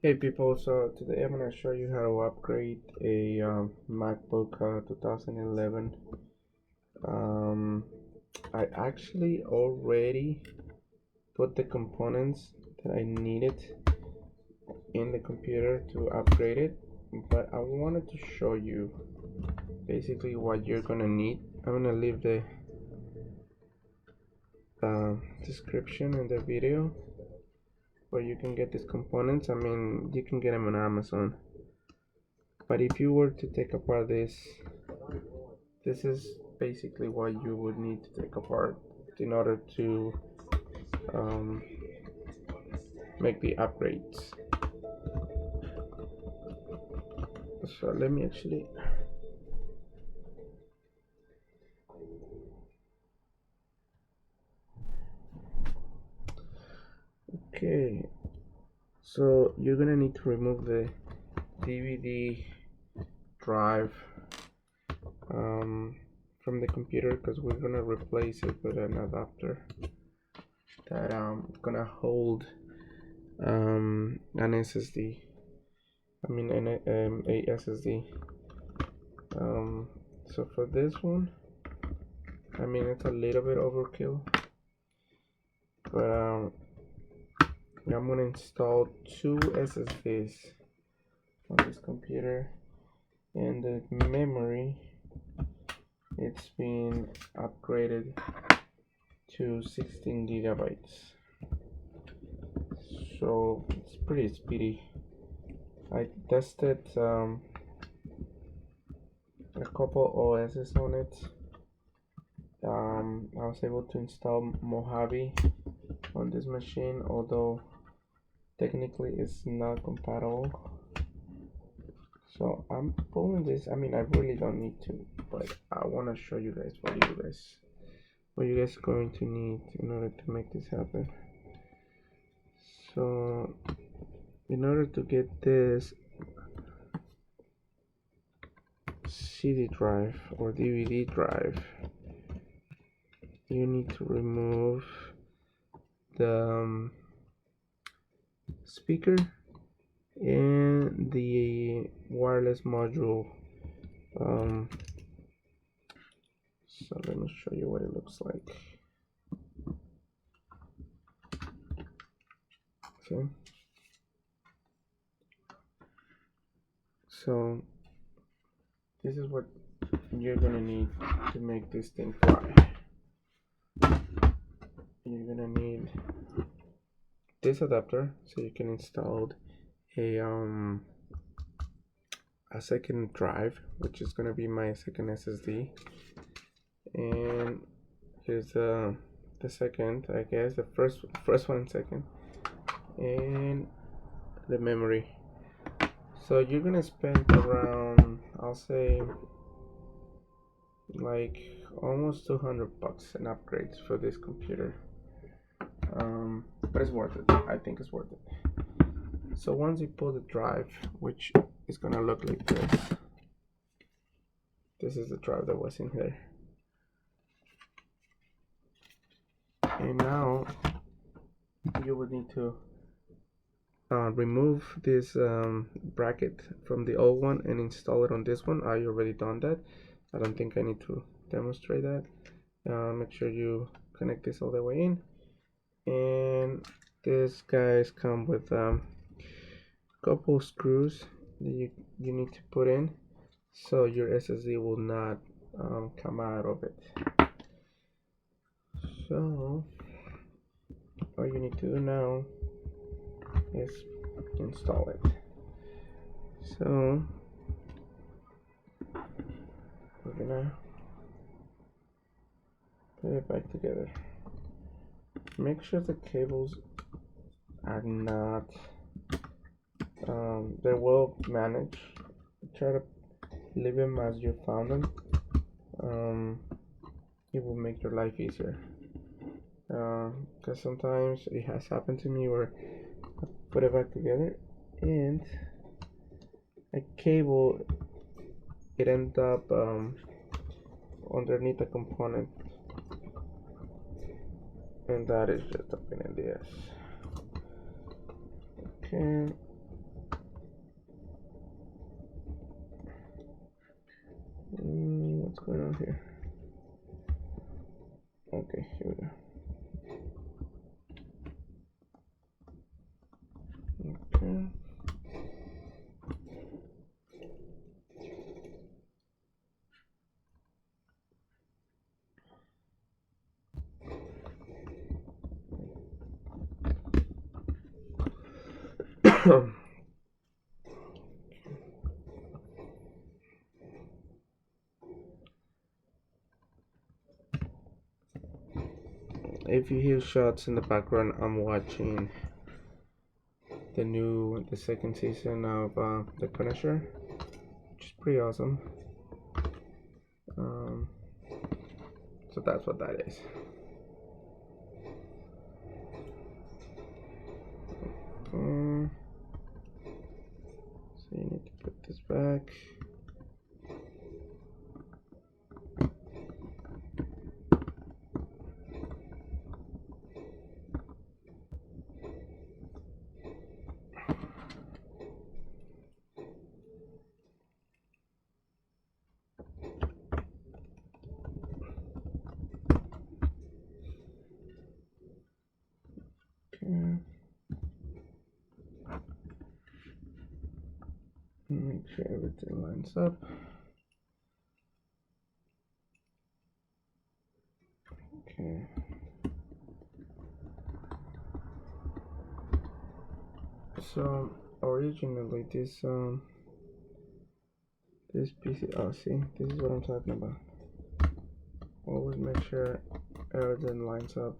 Hey people, so today I'm gonna show you how to upgrade a MacBook 2011. Um, I actually already put the components that I needed in the computer to upgrade it, but I wanted to show you basically what you're gonna need. I'm gonna leave the description in the video where you can get these components. I mean, you can get them on Amazon. But if you were to take apart this is basically what you would need to take apart in order to um, make the upgrades. So let me actually okay, so you're gonna need to remove the DVD drive from the computer because we're gonna replace it with an adapter that gonna hold an SSD. I mean a SSD. So for this one, I mean it's a little bit overkill, but I'm gonna install two SSDs on this computer, and the memory it's been upgraded to 16 gigabytes, so it's pretty speedy. I tested a couple OSs on it. I was able to install Mojave on this machine, although technically it's not compatible. So I'm pulling this. I mean, I really don't need to, but I want to show you guys what you guys are going to need in order to make this happen. So in order to get this CD drive or DVD drive, you need to remove the speaker and the wireless module. So let me show you what it looks like. Okay, so this is what you're gonna need to make this thing fly. You're gonna need this adapter so you can install a second drive, which is gonna be my second SSD, and here's the second, I guess the first one and second, and the memory. So you're gonna spend around, I'll say, like almost 200 bucks in upgrades for this computer, but it's worth it. I think it's worth it. So once you pull the drive, which is gonna look like this is the drive that was in here, and now you would need to remove this bracket from the old one and install it on this one. I already done that. I don't think I need to demonstrate that. Make sure you connect this all the way in, and these guys come with couple screws that you need to put in so your SSD will not come out of it. So all you need to do now is install it. So we're gonna put it back together. Make sure the cables are not they're well managed. Try to leave them as you found them. It will make your life easier, because sometimes it has happened to me where I put it back together and a cable it ended up underneath the component, and that is just a pain in the ass. Okay, going on here? Okay, here we go. Okay. If you hear shots in the background, I'm watching the second season of The Punisher, which is pretty awesome. So that's what that is. So you need to put this back. Make sure everything lines up. Okay. So originally this PC, oh see, this is what I'm talking about. Always make sure everything lines up.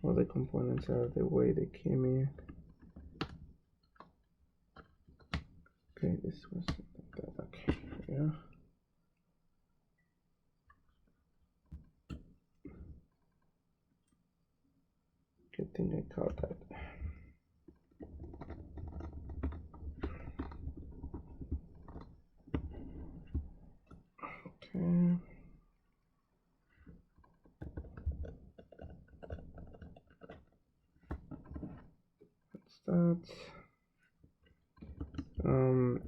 All the components are the way they came in. Okay, this was like that. Okay, yeah. Good thing I caught that. Okay. That's that.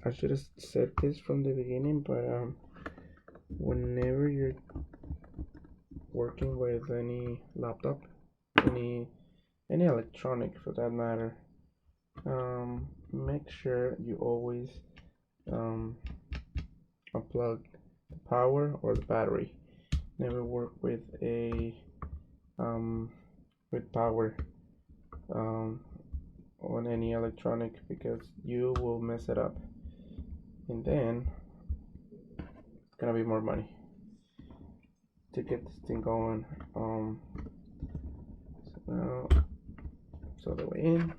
I should have said this from the beginning, but whenever you're working with any laptop, any electronic for that matter, make sure you always unplug the power or the battery. Never work with a with power on any electronic, because you will mess it up, and then it's gonna be more money to get this thing going. So now it's all the way in.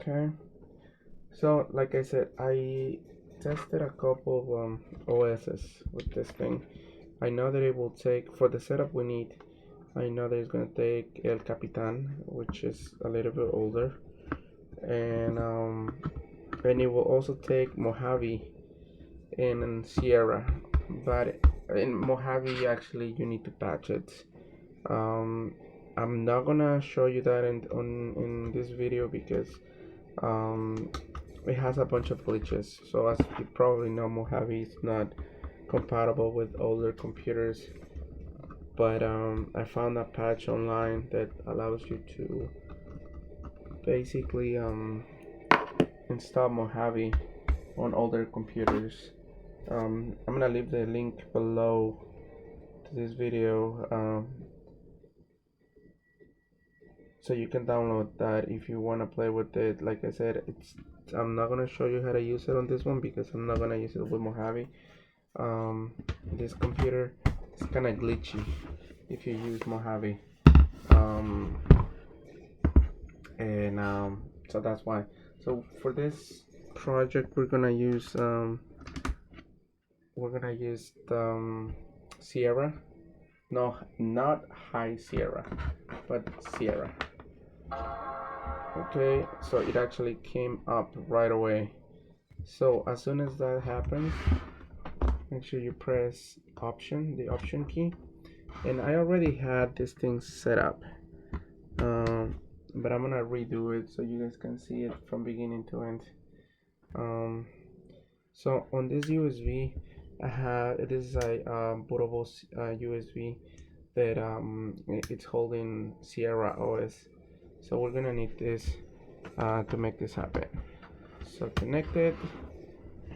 Okay, so like I said, I tested a couple of OSs with this thing. I know that it will take, for the setup we need, I know that it's going to take El Capitan, which is a little bit older, and it will also take Mojave and Sierra, but in Mojave actually you need to patch it. I'm not gonna show you that in this video because it has a bunch of glitches. So as you probably know, Mojave is not compatible with older computers, but I found a patch online that allows you to basically install Mojave on older computers. I'm gonna leave the link below to this video so you can download that if you want to play with it. Like I said, I'm not gonna show you how to use it on this one because I'm not gonna use it with Mojave. This computer is kind of glitchy if you use Mojave, and so that's why. So for this project we're gonna use Sierra. No, not High Sierra, but Sierra. Okay, so it actually came up right away. So as soon as that happens, make sure you press the option key. And I already had this thing set up, but I'm gonna redo it so you guys can see it from beginning to end. So on this USB, I have it is a bootable USB that it's holding Sierra OS. So we're gonna need this to make this happen. So connect it.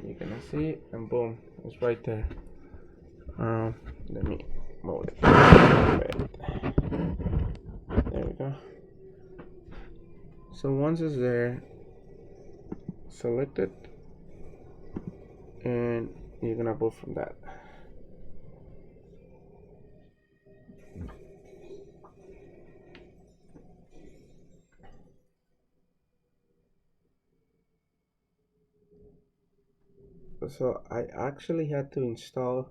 You're gonna see it, and boom, it's right there. Let me move it. There we go. So once it's there, select it, and you're gonna boot from that. So I actually had to install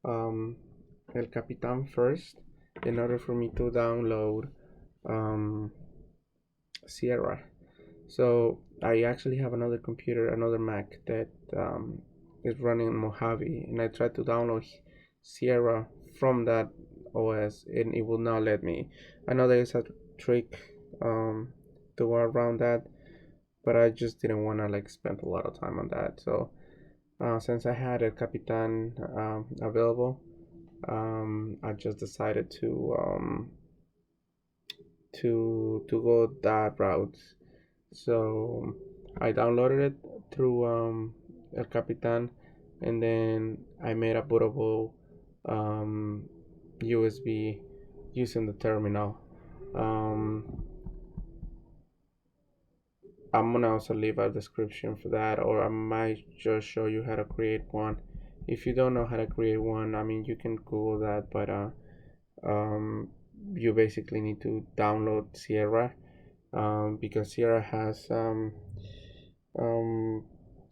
El Capitan first in order for me to download Sierra. So I actually have another computer, another Mac that is running Mojave, and I tried to download Sierra from that OS, and it will not let me. I know there is a trick to go around that, but I just didn't want to like spend a lot of time on that. So since I had a Capitan available, I just decided to go that route. So I downloaded it through El Capitan, and then I made a bootable USB using the terminal. I'm gonna also leave a description for that, or I might just show you how to create one. If you don't know how to create one, I mean, you can Google that, but you basically need to download Sierra, because Sierra has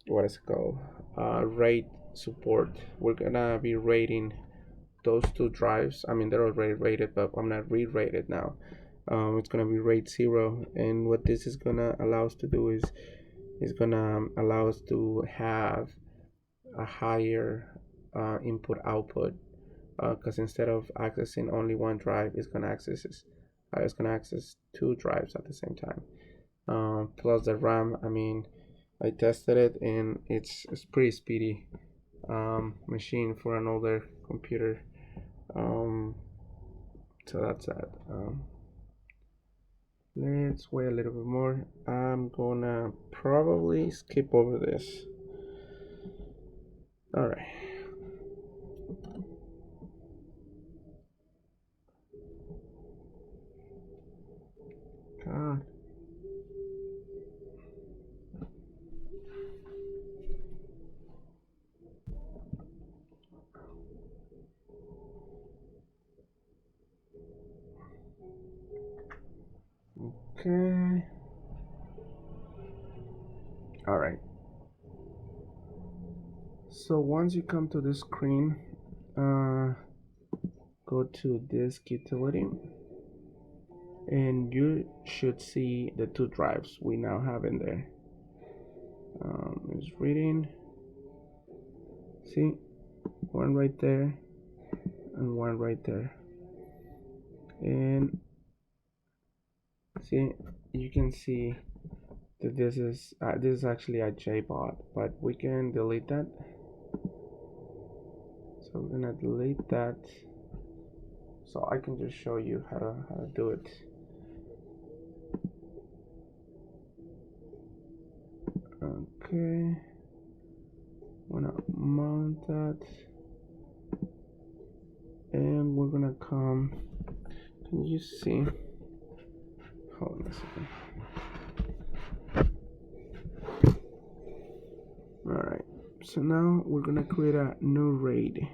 what is it called, RAID support. We're gonna be rating those two drives. I mean, they're already rated, but I'm gonna re-rate it now. It's gonna be rate 0, and what this is gonna allow us to do is gonna allow us to have a higher input output, because instead of accessing only one drive, it's gonna access two drives at the same time. Plus the RAM, I mean, I tested it, and it's pretty speedy machine for an older computer. So that's that. Let's wait a little bit more. I'm gonna probably skip over this. All right. God. Okay. All right. So once you come to this screen, go to disk utility, and you should see the two drives we now have in there. It's reading. See, one right there and one right there, and see, you can see that this is actually a JBot, but we can delete that. So we're gonna delete that, so I can just show you how to do it. Okay, I'm gonna mount that, and we're gonna come. Can you see? Hold on a second. Alright, so now we're gonna create a new RAID.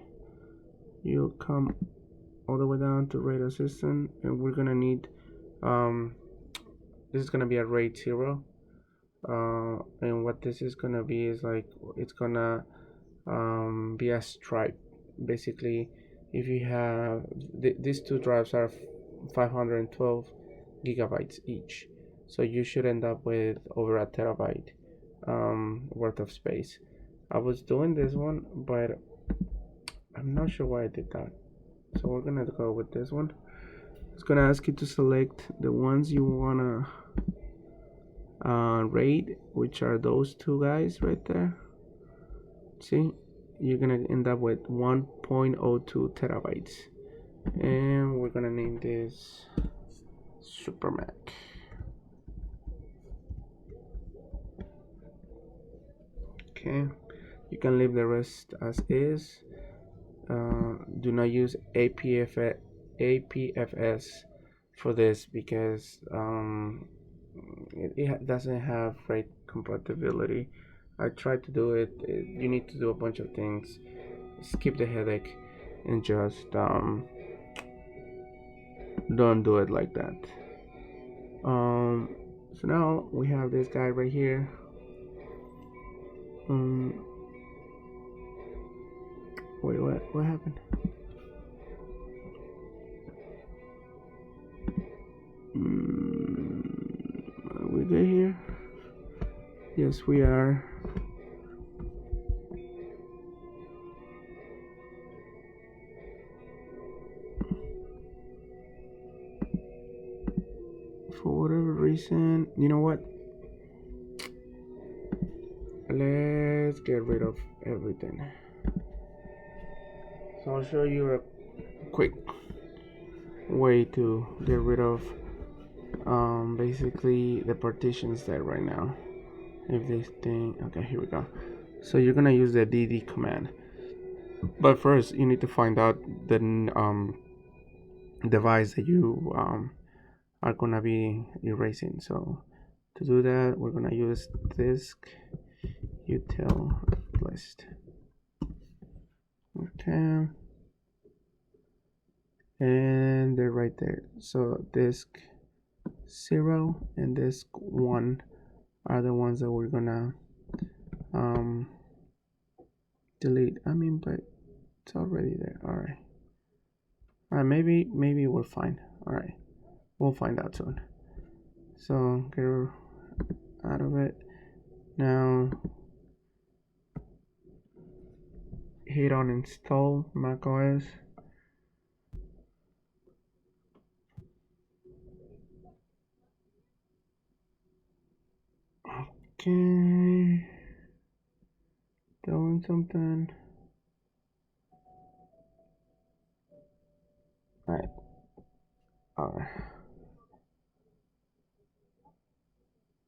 You'll come all the way down to RAID assistant, and we're gonna need this is gonna be a RAID 0, and what this is gonna be is like, it's gonna be a stripe. Basically, if you have these two drives are 512 gigabytes each, so you should end up with over a terabyte worth of space. I was doing this one, but I'm not sure why I did that, so we're gonna go with this one. It's gonna ask you to select the ones you wanna RAID, which are those two guys right there. See, you're gonna end up with 1.02 terabytes, and we're gonna name this Super Mac. Okay, you can leave the rest as is. Do not use APFS for this because it doesn't have RAID compatibility. I tried to do it. You need to do a bunch of things. Skip the headache and just don't do it like that. So now we have this guy right here. Wait, what happened? Are we good here? Yes, we are. For whatever reason, you know what? Let's get rid of everything. So I'll show you a quick way to get rid of basically the partitions there right now. If this thing, okay, here we go. So you're gonna use the dd command, but first you need to find out the device that you are gonna be erasing. So to do that, we're gonna use disk util list. Okay, and they're right there. So disk 0 and disk 1 are the ones that we're gonna delete. I mean, but it's already there. All right, maybe we're fine. All right, we'll find out soon. So get out of it now. Hit on install macOS. Okay, doing something. All right.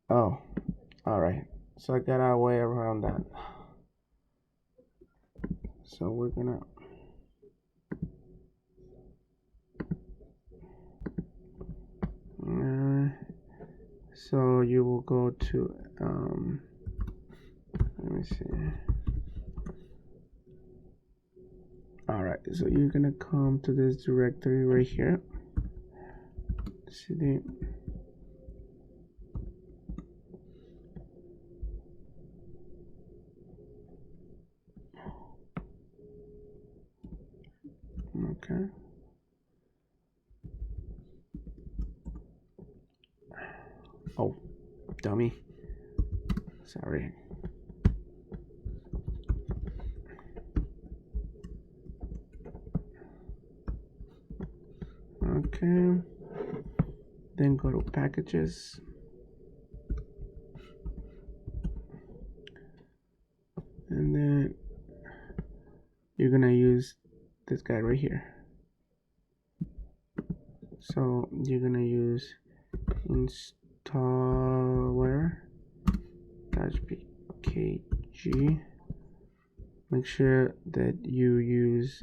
Oh, all right. So I got our way around that. So we're gonna so you will go to let me see. All right, so you're gonna come to this directory right here. CD. Okay. Oh, dummy. Sorry. Okay. Then go to packages. And then you're gonna use this guy right here. So you're gonna use installer -pkg. Make sure that you use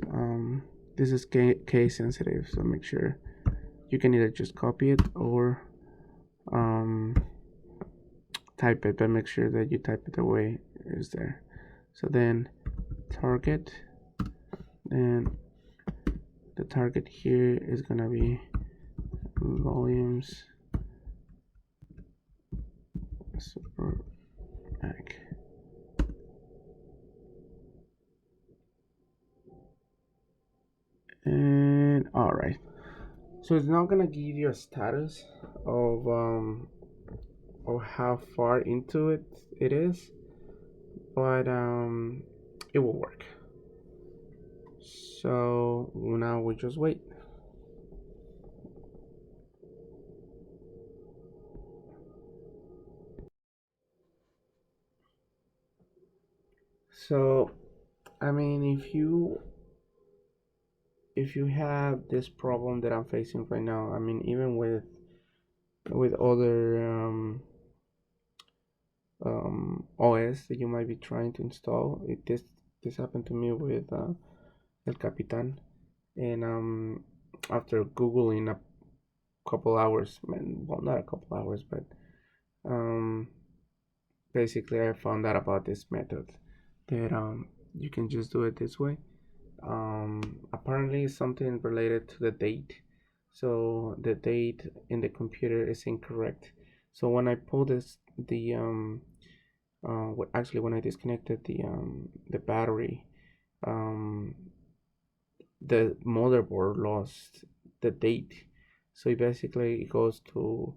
this is case sensitive, so make sure you can either just copy it or type it, but make sure that you type it the way it is there. So then target, then the target here is gonna be volumes Super Mac. And all right, so it's not gonna give you a status of how far into it is, but it will work. So now we just wait. So I mean, if you have this problem that I'm facing right now, I mean, even with other OS that you might be trying to install, this happened to me with El Capitan, and after googling a couple hours, man, well, not a couple hours, but um basically I found out about this method that you can just do it this way. Apparently it's something related to the date, so the date in the computer is incorrect. So when I pulled this the actually when I disconnected the battery, um the motherboard lost the date, so it goes to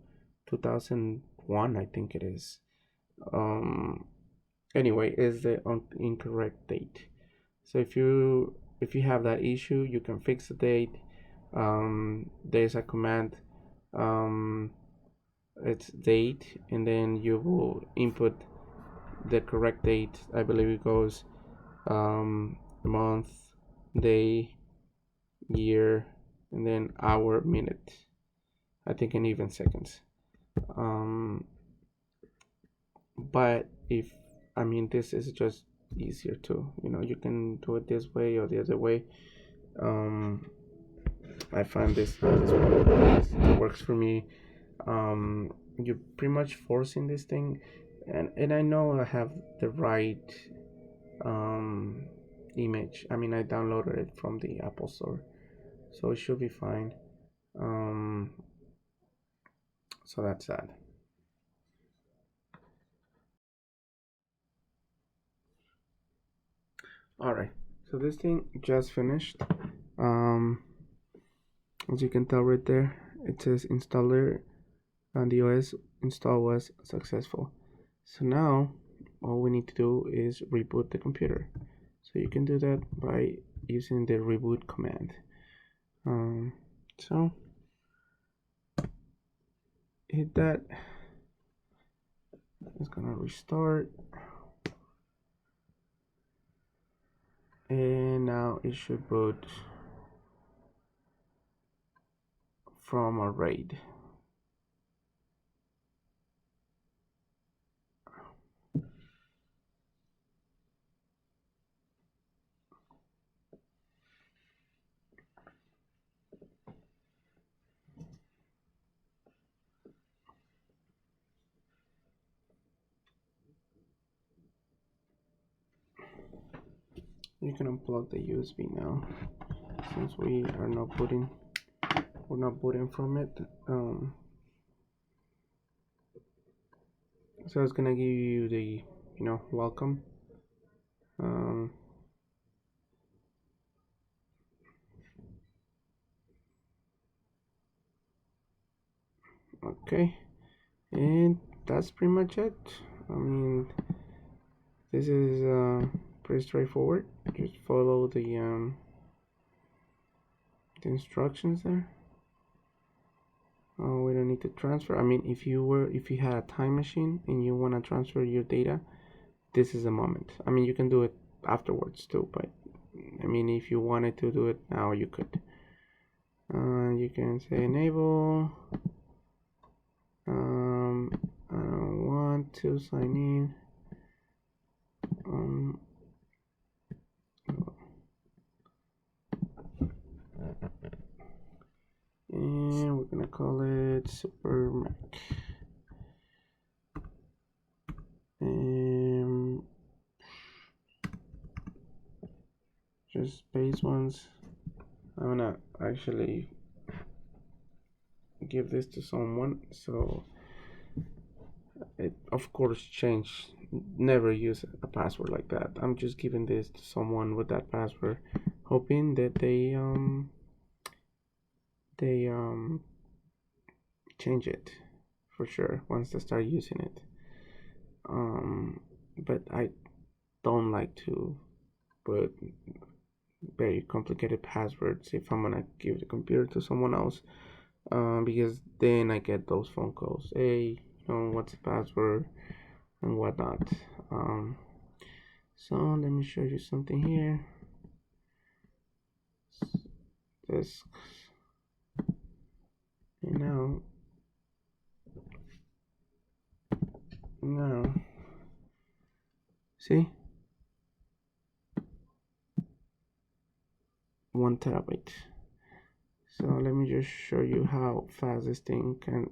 2001, I think it is. um Anyway, is the incorrect date. So if you have that issue, you can fix the date. There's a command, um it's date, and then you will input the correct date. I believe it goes month, day, year, and then hour, minute, I think, and even seconds. um but if I mean, this is just easier too, you can do it this way or the other way. um I find this works for me. You're pretty much forcing this thing, and I know I have the right um image. I mean, I downloaded it from the Apple Store, so it should be fine. um so that's that. All right, so this thing just finished. um as you can tell right there, it says installer, and the OS install was successful. So now all we need to do is reboot the computer. So you can do that by using the reboot command. So hit that. It's gonna restart, and now it should boot from a RAID. You can unplug the USB now, since we're not booting from it. So it's gonna give you the welcome. um, okay, and that's pretty much it. I mean, this is pretty straightforward. Just follow the instructions there. We don't need to transfer. I mean, if you had a time machine and you want to transfer your data, this is the moment. I mean, you can do it afterwards too, but I mean, if you wanted to do it now, you could. You can say enable. I don't want to sign in. And we're gonna call it Super Mac. And just base ones. I'm gonna actually give this to someone, so it of course change. Never use a password like that. I'm just giving this to someone with that password, hoping that they change it for sure once they start using it. But I don't like to put very complicated passwords if I'm gonna give the computer to someone else, because then I get those phone calls. Hey, what's the password and whatnot. So let me show you something here. This, you know, now see, 1 terabyte. So let me just show you how fast this thing can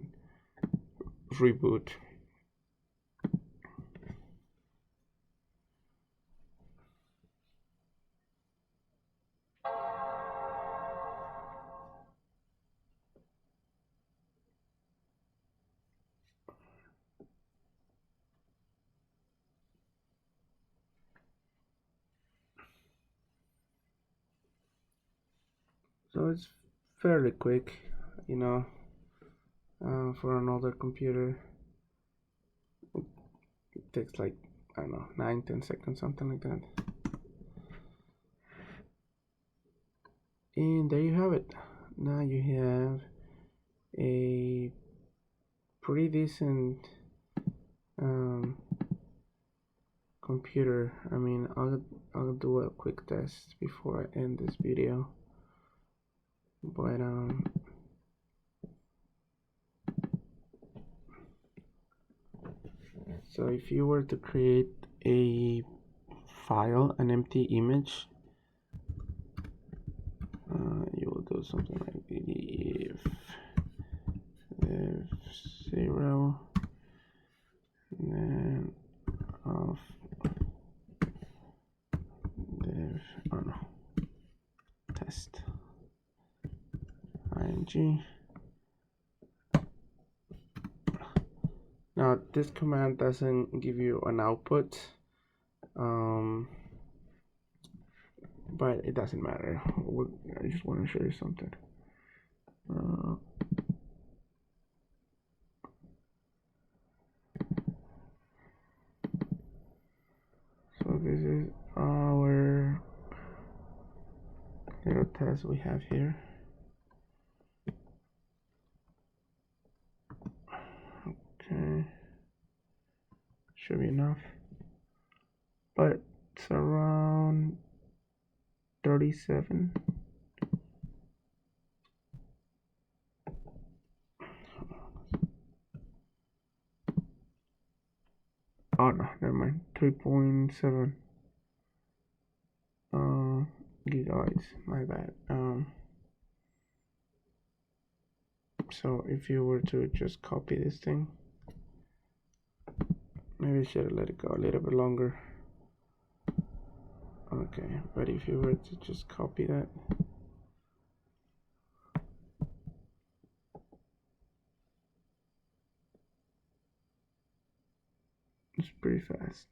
reboot. So it's fairly quick, you know, for an older computer. It takes like, I don't know, 9-10 seconds, something like that. And there you have it. Now you have a pretty decent computer. I mean, I'll do a quick test before I end this video. But so if you were to create a file, an empty image, you will do something like if 0 and then of div, oh no, test ing. Now this command doesn't give you an output, but it doesn't matter. I just want to show you something. So this is our little test we have here. Okay, should be enough, but it's around 37. Oh no, never mind. 3.7 gigabytes. My bad. So if you were to just copy this thing, maybe I should have let it go a little bit longer. Okay, but if you were to just copy that, it's pretty fast.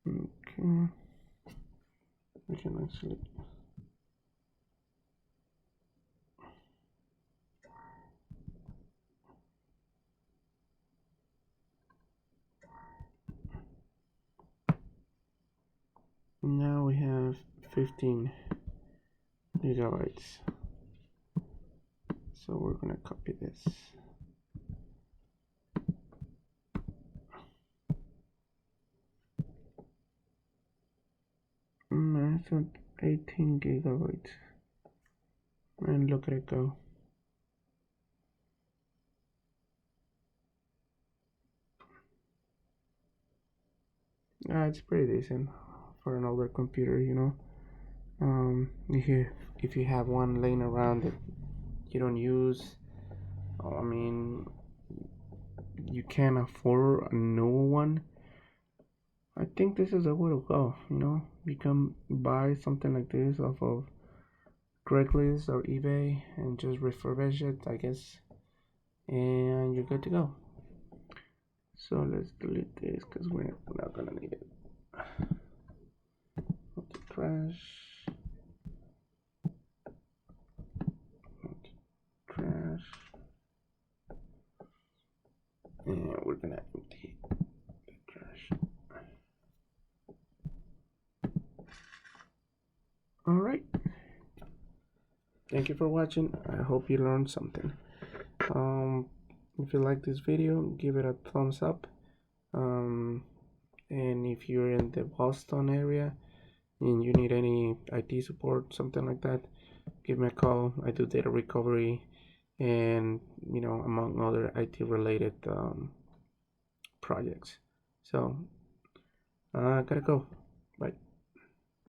Okay, we can actually now we have 15 gigabytes. So we're gonna copy this. It's at 18 gigabytes. And look at it go. It's pretty decent for an older computer, you know. If you have one laying around that you don't use, I mean, you can't afford a new one, I think this is a way to go, you know. You can buy something like this off of Craigslist or eBay and just refurbish it, I guess, and you're good to go. So let's delete this because we're not gonna need it. Okay, trash. Okay, trash. And we're gonna empty the trash. All right. thank you for watching. I hope you learned something. If you like this video, give it a thumbs up. And if you're in the Boston area and you need any IT support, something like that, give me a call. I do data recovery and, among other IT related projects. So I gotta go. Bye.